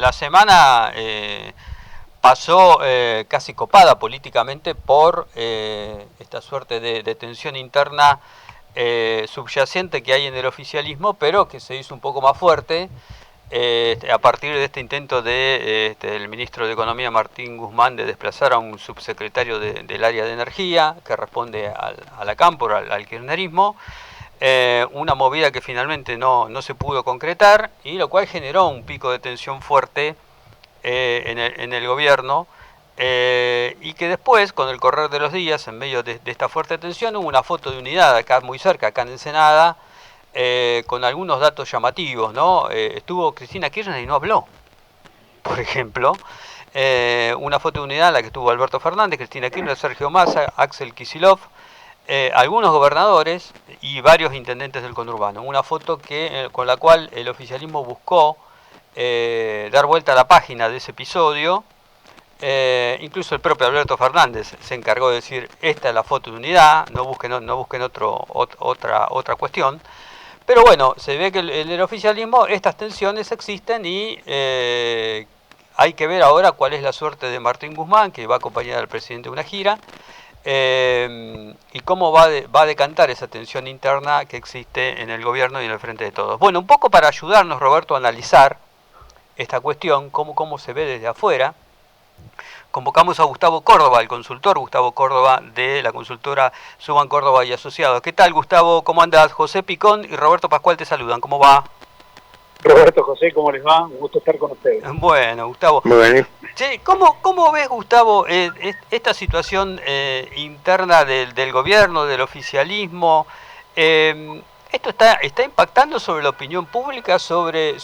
la semana pasó casi copada políticamente por esta suerte de tensión interna subyacente que hay en el oficialismo, pero que se hizo un poco más fuerte a partir de este intento del ministro de Economía Martín Guzmán de desplazar a un subsecretario del área de energía que responde a la Cámpora, al kirchnerismo. Una movida que finalmente no se pudo concretar y lo cual generó un pico de tensión fuerte en el gobierno y que después, con el correr de los días, en medio de esta fuerte tensión, hubo una foto de unidad acá muy cerca, acá en Ensenada, con algunos datos llamativos, ¿no? Estuvo Cristina Kirchner y no habló, por ejemplo. Una foto de unidad en la que estuvo Alberto Fernández, Cristina Kirchner, Sergio Massa, Axel Kicillof, algunos gobernadores y varios intendentes del conurbano. Una foto con la cual el oficialismo buscó dar vuelta a la página de ese episodio. Incluso el propio Alberto Fernández se encargó de decir: esta es la foto de unidad, no busquen otra cuestión. Pero bueno, se ve que en el oficialismo estas tensiones existen y hay que ver ahora cuál es la suerte de Martín Guzmán, que va a acompañar al presidente de una gira, y cómo va a decantar esa tensión interna que existe en el gobierno y en el frente de todos. Bueno, un poco para ayudarnos, Roberto, a analizar esta cuestión, cómo se ve desde afuera, convocamos a Gustavo Córdoba, el consultor Gustavo Córdoba de la consultora Suban Córdoba y Asociados. ¿Qué tal, Gustavo? ¿Cómo andás? José Picón y Roberto Pascual te saludan. ¿Cómo va? Roberto, José, ¿cómo les va? Un gusto estar con ustedes. Bueno, Gustavo. Muy bien. Che, ¿cómo ves, Gustavo, esta situación interna del gobierno, del oficialismo? ¿Esto está impactando sobre la opinión pública, sobre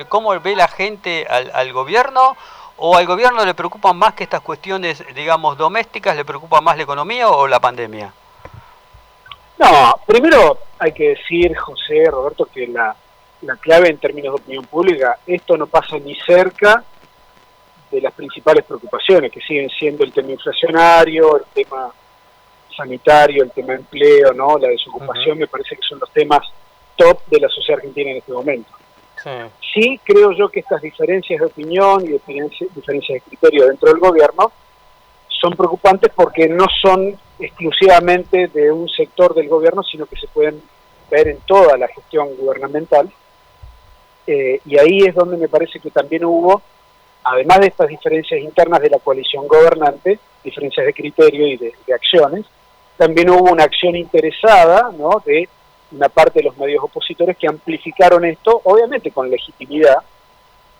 cómo ve la gente al gobierno? ¿O al gobierno le preocupan más que estas cuestiones, digamos, domésticas, le preocupa más la economía o la pandemia? No, primero hay que decir, José, Roberto, que la clave en términos de opinión pública, esto no pasa ni cerca de las principales preocupaciones, que siguen siendo el tema inflacionario, el tema sanitario, el tema empleo, ¿no? La desocupación. Me parece que son los temas top de la sociedad argentina en este momento. Sí, creo yo que estas diferencias de opinión y diferencias de criterio dentro del gobierno son preocupantes porque no son exclusivamente de un sector del gobierno, sino que se pueden ver en toda la gestión gubernamental. Y ahí es donde me parece que también hubo, además de estas diferencias internas de la coalición gobernante, diferencias de criterio y de acciones, también hubo una acción interesada, ¿no?, de una parte de los medios opositores que amplificaron esto, obviamente con legitimidad.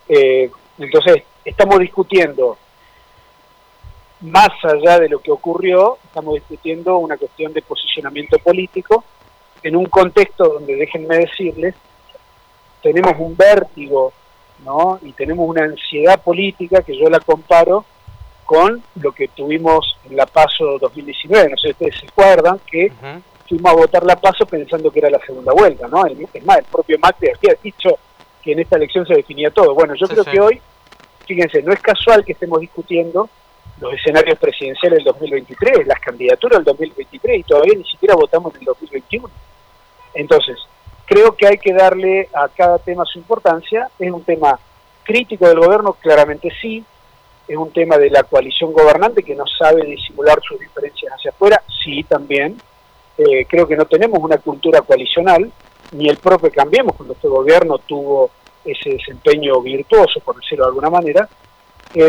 Entonces, estamos discutiendo, más allá de lo que ocurrió, estamos discutiendo una cuestión de posicionamiento político en un contexto donde, déjenme decirles, tenemos un vértigo, ¿no?, y tenemos una ansiedad política que yo la comparo con lo que tuvimos en la PASO 2019. No sé si ustedes se acuerdan que fuimos a votar la PASO pensando que era la segunda vuelta, ¿no? Es más, el propio Macri había dicho que en esta elección se definía todo. Bueno, yo creo que hoy, fíjense, no es casual que estemos discutiendo los escenarios presidenciales del 2023, las candidaturas del 2023, y todavía ni siquiera votamos en el 2021. Entonces, creo que hay que darle a cada tema su importancia. Es un tema crítico del gobierno, claramente sí. Es un tema de la coalición gobernante que no sabe disimular sus diferencias hacia afuera, sí, también. Creo que no tenemos una cultura coalicional, ni el propio Cambiemos, cuando este gobierno tuvo ese desempeño virtuoso, por decirlo de alguna manera,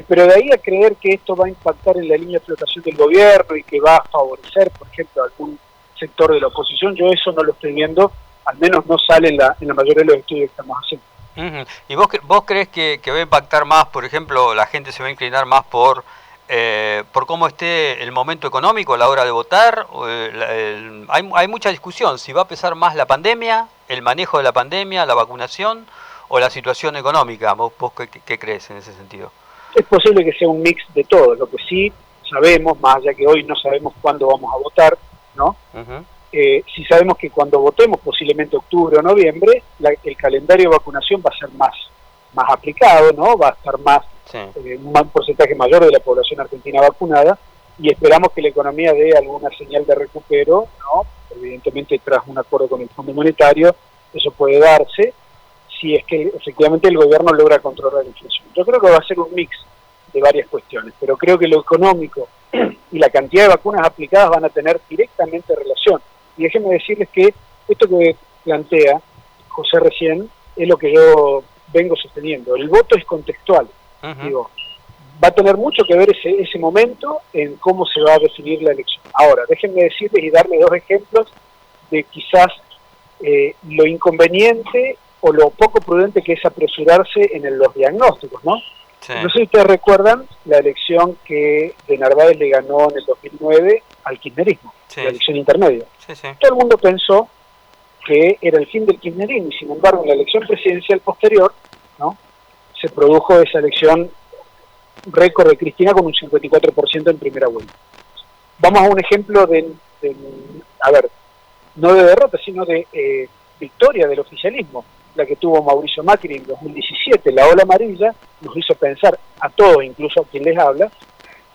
pero de ahí a creer que esto va a impactar en la línea de flotación del gobierno y que va a favorecer, por ejemplo, a algún sector de la oposición, yo eso no lo estoy viendo, al menos no sale en la mayoría de los estudios que estamos haciendo. ¿Y vos crees que va a impactar más, por ejemplo, la gente se va a inclinar más por cómo esté el momento económico a la hora de votar? Hay mucha discusión, si va a pesar más la pandemia, el manejo de la pandemia, la vacunación o la situación económica. ¿Vos qué crees en ese sentido? Es posible que sea un mix de todo. Lo que sí sabemos, más allá que hoy no sabemos cuándo vamos a votar, ¿no? Sí sabemos que cuando votemos, posiblemente octubre o noviembre, el calendario de vacunación va a ser más aplicado, ¿no? Va a estar un porcentaje mayor de la población argentina vacunada, y esperamos que la economía dé alguna señal de recupero, ¿no? Evidentemente tras un acuerdo con el Fondo Monetario, eso puede darse. si es que efectivamente el gobierno logra controlar la inflación. Yo creo que va a ser un mix de varias cuestiones, pero creo que lo económico y la cantidad de vacunas aplicadas van a tener directamente relación. Y déjenme decirles que esto que plantea José recién es lo que yo vengo sosteniendo. El voto es contextual. Digo, va a tener mucho que ver ese momento en cómo se va a definir la elección. Ahora, déjenme decirles y darles dos ejemplos de quizás lo inconveniente o lo poco prudente que es apresurarse en los diagnósticos, ¿no? Sí. No sé si ustedes recuerdan la elección que de Narváez le ganó en el 2009 al kirchnerismo, Sí. la elección intermedia. Sí, sí. Todo el mundo pensó que era el fin del kirchnerismo y sin embargo en la elección presidencial posterior, ¿no?, se produjo esa elección récord de Cristina con un 54% en primera vuelta. Vamos a un ejemplo a ver, no de derrota, sino de victoria del oficialismo, la que tuvo Mauricio Macri en 2017, la ola amarilla, nos hizo pensar a todos, incluso a quien les habla,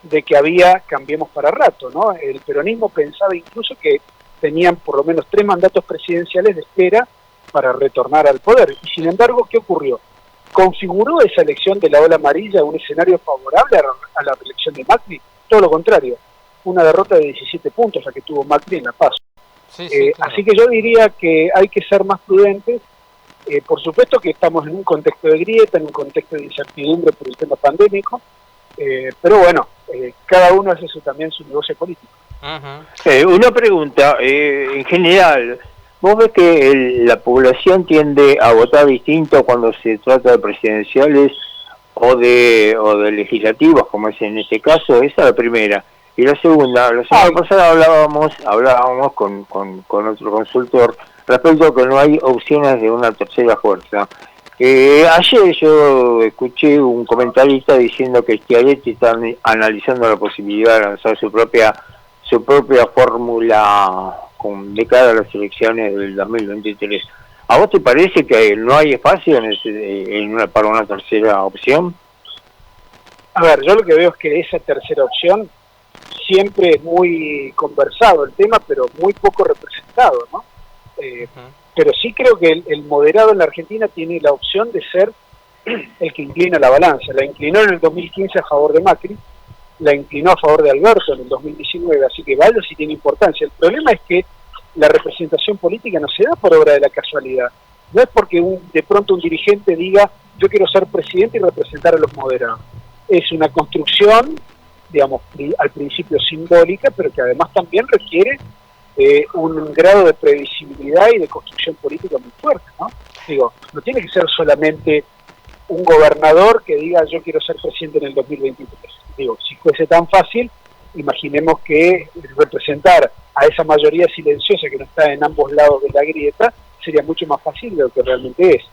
de que había cambiemos para rato, ¿no? El peronismo pensaba incluso que tenían por lo menos 3 mandatos presidenciales de espera para retornar al poder. Y sin embargo, ¿qué ocurrió? ¿Configuró esa elección de la ola amarilla un escenario favorable a la reelección de Macri? Todo lo contrario, una derrota de 17 puntos la que tuvo Macri en La Paso. Sí, sí, claro. Así que yo diría que hay que ser más prudentes. Por supuesto que estamos en un contexto de grieta, en un contexto de incertidumbre por el tema pandémico, pero bueno, cada uno hace también su negocio político. Una pregunta, en general, ¿vos ves que la población tiende a votar distinto cuando se trata de presidenciales o de legislativos, como es en este caso? Esa es la primera. Y la segunda pasada hablábamos con otro consultor respecto a que no hay opciones de una tercera fuerza. Ayer yo escuché un comentarista diciendo que Schiaretti está analizando la posibilidad de lanzar su propia fórmula de cara a las elecciones del 2023. ¿A vos te parece que no hay espacio para una tercera opción? A ver, yo lo que veo es que esa tercera opción siempre es muy conversado el tema, pero muy poco representado, ¿no? Pero sí creo que el moderado en la Argentina tiene la opción de ser el que inclina la balanza. La inclinó en el 2015 a favor de Macri, la inclinó a favor de Alberto en el 2019, así que vaya si tiene importancia. El problema es que la representación política no se da por obra de la casualidad. No es porque de pronto un dirigente diga yo quiero ser presidente y representar a los moderados. Es una construcción, digamos, al principio simbólica, pero que además también requiere un grado de previsibilidad y de construcción política muy fuerte, ¿no? Digo, no tiene que ser solamente un gobernador que diga yo quiero ser presidente en el 2023. Digo, si fuese tan fácil, imaginemos que representar a esa mayoría silenciosa que no está en ambos lados de la grieta sería mucho más fácil de lo que realmente es.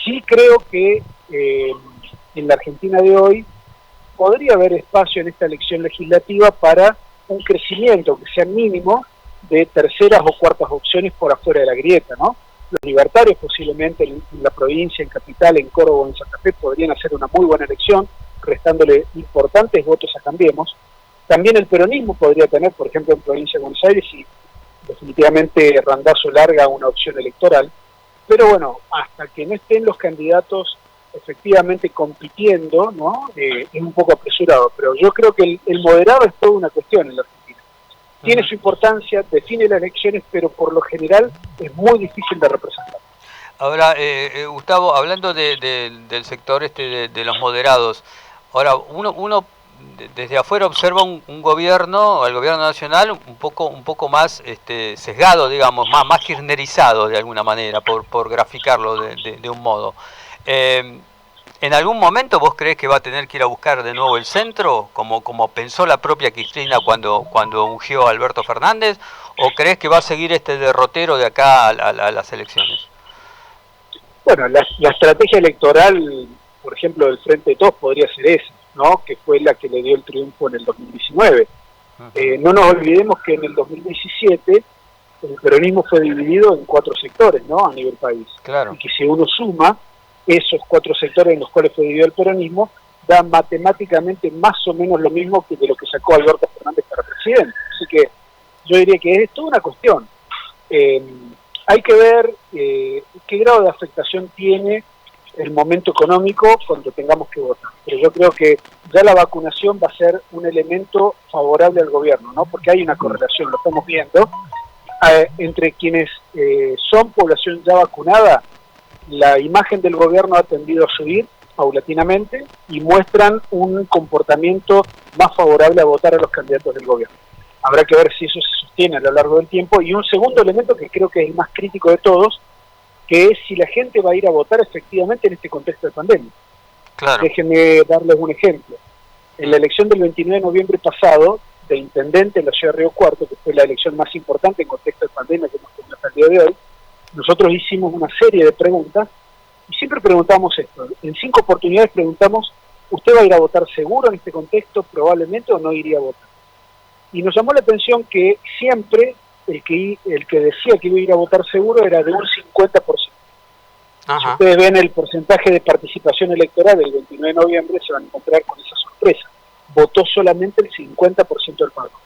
Sí creo que en la Argentina de hoy podría haber espacio en esta elección legislativa para un crecimiento que sea mínimo de terceras o cuartas opciones por afuera de la grieta, ¿no? Los libertarios posiblemente en la provincia, en Capital, en Córdoba, en Santa Fe podrían hacer una muy buena elección, restándole importantes votos a Cambiemos. También el peronismo podría tener, por ejemplo, en provincia de Buenos Aires, y definitivamente Randazzo larga una opción electoral, pero bueno, hasta que no estén los candidatos efectivamente compitiendo, ¿no? Es un poco apresurado, pero yo creo que el moderado es toda una cuestión en la Argentina. Tiene su importancia, define las elecciones, pero por lo general es muy difícil de representar. Ahora, Gustavo, hablando del sector de los moderados, ahora uno desde afuera observa un gobierno, el gobierno nacional, un poco más sesgado, digamos, más kirchnerizado de alguna manera, por graficarlo de un modo. ¿En algún momento vos creés que va a tener que ir a buscar de nuevo el centro, como pensó la propia Cristina cuando ungió a Alberto Fernández, o creés que va a seguir este derrotero de acá a las elecciones? Bueno, la estrategia electoral, por ejemplo, del Frente de Todos podría ser esa, ¿no? Que fue la que le dio el triunfo en el 2019. No nos olvidemos que en el 2017 el peronismo fue dividido en 4 sectores, ¿no? A nivel país. Claro. Y que si uno suma esos 4 sectores en los cuales fue dividido el peronismo, da matemáticamente más o menos lo mismo que de lo que sacó Alberto Fernández para presidente. Así que yo diría que es toda una cuestión. hay que ver qué grado de afectación tiene el momento económico cuando tengamos que votar. Pero yo creo que ya la vacunación va a ser un elemento favorable al gobierno, ¿no? Porque hay una correlación, lo estamos viendo, entre quienes son población ya vacunada. La imagen del gobierno ha tendido a subir paulatinamente y muestran un comportamiento más favorable a votar a los candidatos del gobierno. Habrá que ver si eso se sostiene a lo largo del tiempo. Y un segundo elemento que creo que es el más crítico de todos, que es si la gente va a ir a votar efectivamente en este contexto de pandemia. Claro. Déjenme darles un ejemplo. En la elección del 29 de noviembre pasado, de intendente en la ciudad de Río Cuarto, que fue la elección más importante en contexto de pandemia que hemos tenido hasta el día de hoy, nosotros hicimos una serie de preguntas y siempre preguntamos esto. En 5 oportunidades preguntamos, ¿usted va a ir a votar seguro en este contexto probablemente o no iría a votar? Y nos llamó la atención que siempre el que decía que iba a ir a votar seguro era de un 50%. Ajá. Si ustedes ven el porcentaje de participación electoral del 29 de noviembre, se van a encontrar con esa sorpresa. Votó solamente el 50% del padrón.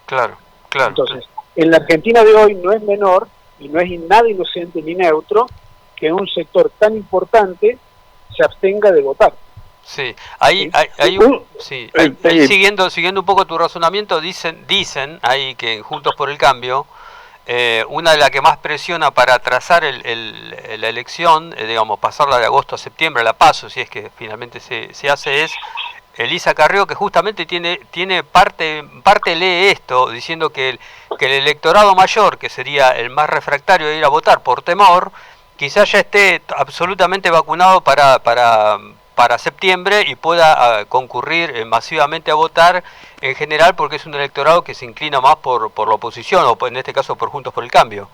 Claro, claro. Entonces, en la Argentina de hoy no es menor y no es nada inocente ni neutro que un sector tan importante se abstenga de votar. Sí, ahí siguiendo un poco tu razonamiento, dicen ahí que Juntos por el Cambio, una de las que más presiona para atrasar la elección, digamos, pasarla de agosto a septiembre, la PASO, si es que finalmente se hace, es Elisa Carrió, que justamente tiene parte lee esto, diciendo que el electorado mayor, que sería el más refractario de ir a votar por temor, quizás ya esté absolutamente vacunado para septiembre y pueda concurrir masivamente a votar en general, porque es un electorado que se inclina más por la oposición, o en este caso por Juntos por el Cambio.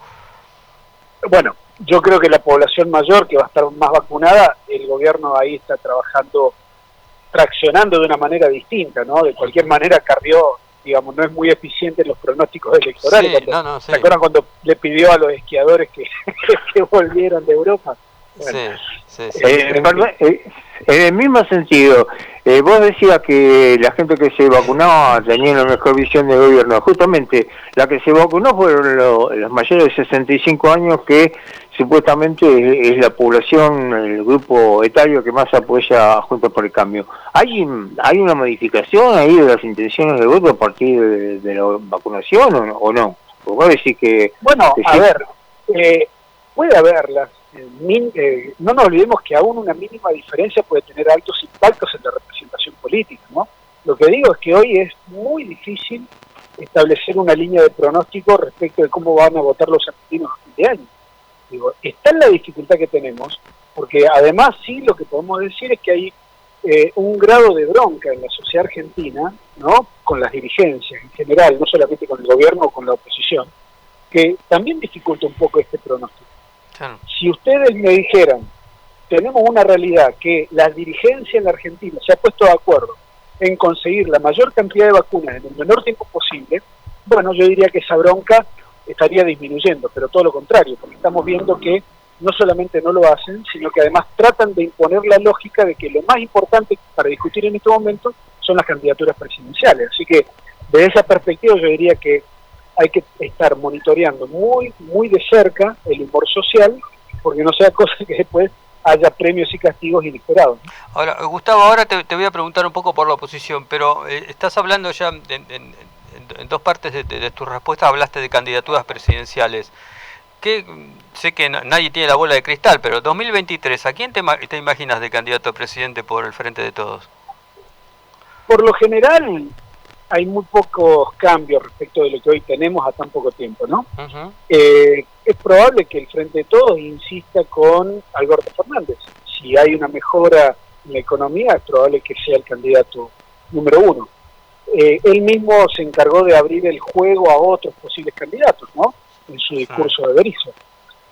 Bueno, yo creo que la población mayor que va a estar más vacunada, el gobierno ahí está traccionando de una manera distinta, ¿no? De cualquier manera, Carrió, digamos, no es muy eficiente en los pronósticos electorales. Sí, sí. ¿Se acuerdan cuando le pidió a los esquiadores que volvieran de Europa? Bueno, sí. En el mismo sentido, vos decías que la gente que se vacunaba tenía una mejor visión del gobierno. Justamente, la que se vacunó fueron los mayores de 65 años, que supuestamente es la población, el grupo etario que más apoya Juntos por el Cambio. ¿Hay una modificación ahí de las intenciones del voto a partir de la vacunación o no? Porque vos decís que... Bueno, a ver, puede haberlas. No nos olvidemos que aún una mínima diferencia puede tener altos impactos en la representación política, ¿no? Lo que digo es que hoy es muy difícil establecer una línea de pronóstico respecto de cómo van a votar los argentinos a fin de año. Digo, está en la dificultad que tenemos, porque además sí lo que podemos decir es que hay un grado de bronca en la sociedad argentina, ¿no? Con las dirigencias en general, no solamente con el gobierno o con la oposición, que también dificulta un poco este pronóstico. Si ustedes me dijeran, tenemos una realidad que la dirigencia en la Argentina se ha puesto de acuerdo en conseguir la mayor cantidad de vacunas en el menor tiempo posible, bueno, yo diría que esa bronca estaría disminuyendo, pero todo lo contrario, porque estamos viendo que no solamente no lo hacen, sino que además tratan de imponer la lógica de que lo más importante para discutir en este momento son las candidaturas presidenciales. Así que desde esa perspectiva yo diría que hay que estar monitoreando muy, muy de cerca el humor social, porque no sea cosa que después haya premios y castigos inesperados. Ahora, Gustavo, ahora te voy a preguntar un poco por la oposición, pero estás hablando ya en dos partes de tu respuesta, hablaste de candidaturas presidenciales. Sé que nadie tiene la bola de cristal, pero 2023, ¿a quién te imaginas de candidato a presidente por el Frente de Todos? Por lo general hay muy pocos cambios respecto de lo que hoy tenemos a tan poco tiempo, ¿no? Uh-huh. Es probable que el Frente de Todos insista con Alberto Fernández. Si hay una mejora en la economía, es probable que sea el candidato número 1. Él mismo se encargó de abrir el juego a otros posibles candidatos, ¿no? En su discurso de Berisso.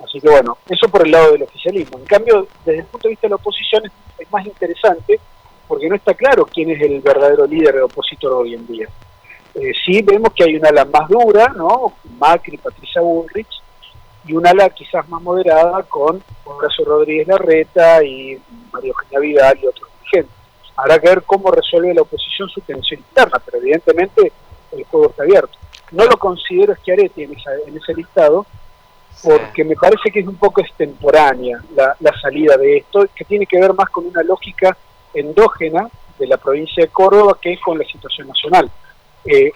Así que bueno, eso por el lado del oficialismo. En cambio, desde el punto de vista de la oposición es más interesante, porque no está claro quién es el verdadero líder opositor hoy en día. Sí vemos que hay una ala más dura, ¿no? Macri, Patricia Bullrich, y una ala quizás más moderada con Horacio Rodríguez Larreta y María Eugenia Vidal y otros dirigentes. Habrá que ver cómo resuelve la oposición su tensión interna, pero evidentemente el juego está abierto. No lo considero Schiaretti en ese listado, porque me parece que es un poco extemporánea la salida de esto, que tiene que ver más con una lógica endógena de la provincia de Córdoba que con la situación nacional.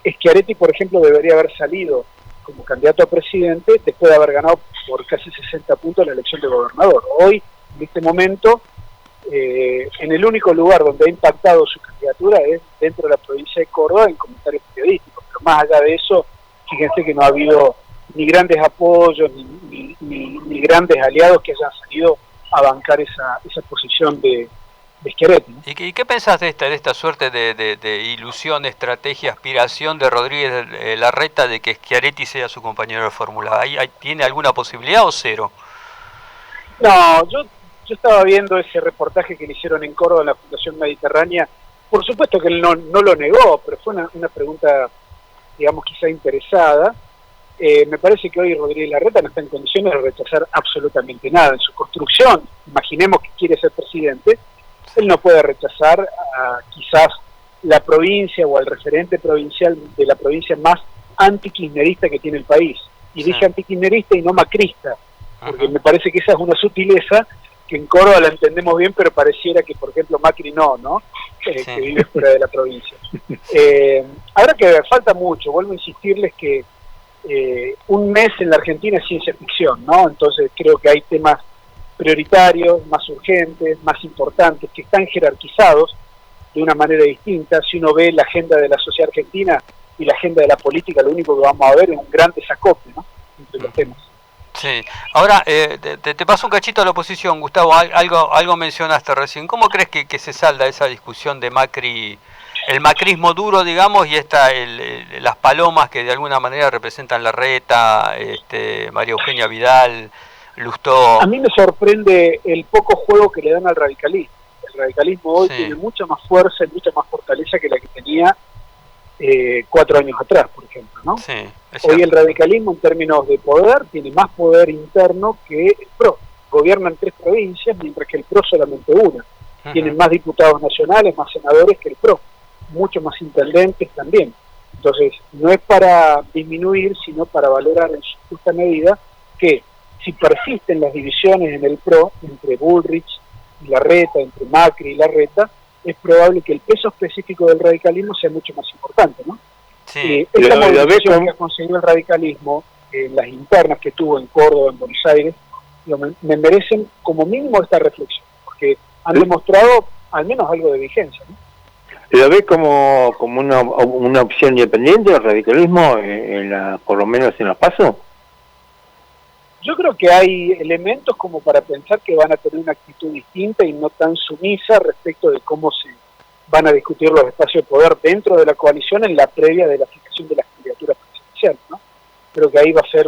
Schiaretti, por ejemplo, debería haber salido como candidato a presidente después de haber ganado por casi 60 puntos la elección de gobernador. Hoy, en este momento, en el único lugar donde ha impactado su candidatura es dentro de la provincia de Córdoba en comentarios periodísticos, pero más allá de eso, fíjense que no ha habido ni grandes apoyos ni grandes aliados que hayan salido a bancar esa posición de Schiaretti, ¿no? ¿Y qué pensás de esta suerte de ilusión, estrategia, aspiración de Rodríguez Larreta de que Schiaretti sea su compañero de fórmula? ¿Tiene alguna posibilidad o cero? No, yo estaba viendo ese reportaje que le hicieron en Córdoba en la Fundación Mediterránea. Por supuesto que él no lo negó, pero fue una pregunta, digamos, quizá interesada. Me parece que hoy Rodríguez Larreta no está en condiciones de rechazar absolutamente nada. En su construcción, imaginemos que quiere ser presidente, él no puede rechazar a quizás la provincia o al referente provincial de la provincia más antikirchnerista que tiene el país. Y dije antikirchnerista y no macrista, porque me parece que esa es una sutileza que en Córdoba la entendemos bien, pero pareciera que, por ejemplo, Macri no, que vive fuera de la provincia. Habrá que ver, falta mucho. Vuelvo a insistirles que un mes en la Argentina es ciencia ficción, ¿no? Entonces creo que hay temas prioritarios, más urgentes, más importantes, que están jerarquizados de una manera distinta. Si uno ve la agenda de la sociedad argentina y la agenda de la política, lo único que vamos a ver es un gran desacople, ¿no?, entre los temas. Sí. Ahora, te paso un cachito a la oposición, Gustavo, algo mencionaste recién. ¿Cómo crees que se salda esa discusión de Macri, el macrismo duro, digamos, y las palomas que de alguna manera representan Larreta, María Eugenia Vidal, Lustó? A mí me sorprende el poco juego que le dan al radicalismo. El radicalismo hoy tiene mucha más fuerza y mucha más fortaleza que la que tenía 4 años atrás, por ejemplo, ¿no? Sí, hoy el radicalismo en términos de poder tiene más poder interno que el PRO. Gobiernan 3 provincias, mientras que el PRO solamente una. Tienen más diputados nacionales, más senadores que el PRO, muchos más intendentes también. Entonces, no es para disminuir, sino para valorar en su justa medida que si persisten las divisiones en el PRO, entre Bullrich y Larreta, entre Macri y Larreta, es probable que el peso específico del radicalismo sea mucho más importante, ¿no? Sí. Esta movilización que ha conseguido el radicalismo, las internas que tuvo en Córdoba, en Buenos Aires, me merecen como mínimo esta reflexión, porque han demostrado al menos algo de vigencia, ¿no? ¿Lo ves como una opción independiente del radicalismo, por lo menos en los pasos? Yo creo que hay elementos como para pensar que van a tener una actitud distinta y no tan sumisa respecto de cómo se van a discutir los espacios de poder dentro de la coalición en la previa de la fijación de las candidaturas presidenciales, ¿no? Creo que ahí va a ser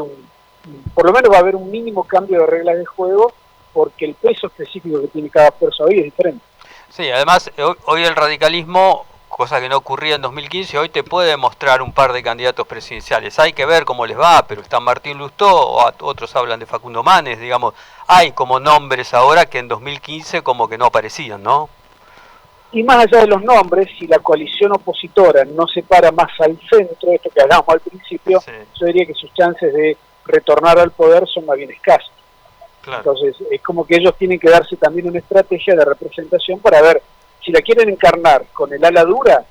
por lo menos va a haber un mínimo cambio de reglas de juego, porque el peso específico que tiene cada fuerza hoy es diferente. Sí, además hoy el radicalismo, cosa que no ocurría en 2015, hoy te puede mostrar un par de candidatos presidenciales. Hay que ver cómo les va, pero está Martín Lustó, otros hablan de Facundo Manes, digamos. Hay como nombres ahora que en 2015 como que no aparecían, ¿no? Y más allá de los nombres, si la coalición opositora no se para más al centro, esto que hablábamos al principio, yo diría que sus chances de retornar al poder son más bien escasas. Claro. Entonces, es como que ellos tienen que darse también una estrategia de representación para ver si la quieren encarnar con el ala dura,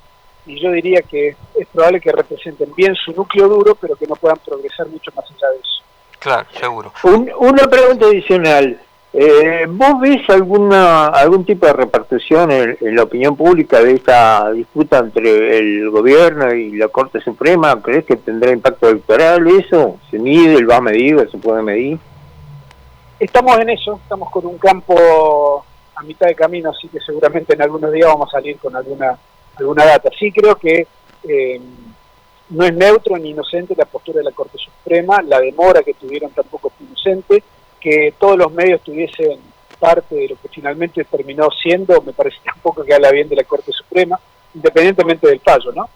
y yo diría que es probable que representen bien su núcleo duro, pero que no puedan progresar mucho más allá de eso. Claro, seguro. Una pregunta adicional. ¿Vos ves algún tipo de repercusión en la opinión pública de esta disputa entre el gobierno y la Corte Suprema? ¿Crees que tendrá impacto electoral eso? ¿Se mide, va medido, se puede medir? Estamos en eso, estamos con un campo a mitad de camino, así que seguramente en algunos días vamos a salir con alguna data. Sí creo que no es neutro ni inocente la postura de la Corte Suprema, la demora que tuvieron tampoco es inocente, que todos los medios tuviesen parte de lo que finalmente terminó siendo, me parece tampoco que habla bien de la Corte Suprema, independientemente del fallo, ¿no?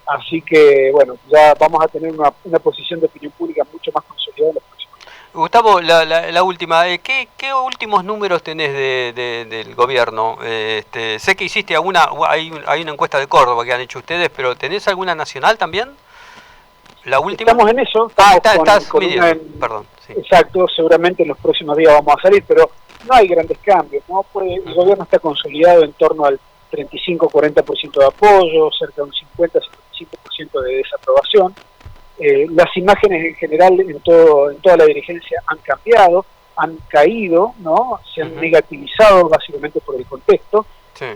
Así que, bueno, ya vamos a tener una posición de opinión pública mucho más consolidada en los próximos días. Gustavo, la última, ¿qué últimos números tenés del gobierno? Sé que hiciste hay una encuesta de Córdoba que han hecho ustedes, pero ¿tenés alguna nacional también? la última. Estamos en eso, estamos con perdón. Sí. Exacto, seguramente en los próximos días vamos a salir, pero no hay grandes cambios, ¿no? El gobierno está consolidado en torno al 35-40% de apoyo, cerca de un 50-55% de desaprobación. Las imágenes en general en toda la dirigencia han cambiado, han caído, ¿no? Se han negativizado básicamente por el contexto. Sí.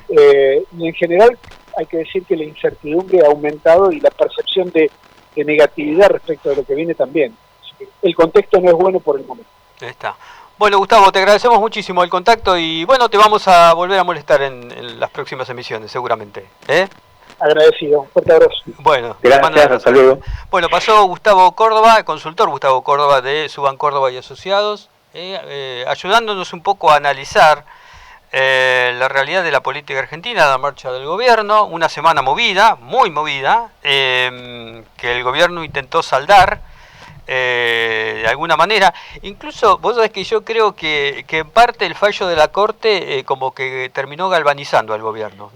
Y en general hay que decir que la incertidumbre ha aumentado y la percepción de negatividad respecto de lo que viene también. El contexto no es bueno por el momento. Ahí está. Bueno, Gustavo, te agradecemos muchísimo el contacto y bueno, te vamos a volver a molestar en las próximas emisiones, seguramente. Agradecido, un fuerte abrazo. Bueno, gracias, hasta luego. Bueno, pasó Gustavo Córdoba, consultor Gustavo Córdoba de Suban Córdoba y Asociados, ayudándonos un poco a analizar la realidad de la política argentina, la marcha del gobierno, una semana movida, muy movida, que el gobierno intentó saldar de alguna manera. Incluso, vos sabés que yo creo que en parte el fallo de la Corte como que terminó galvanizando al gobierno.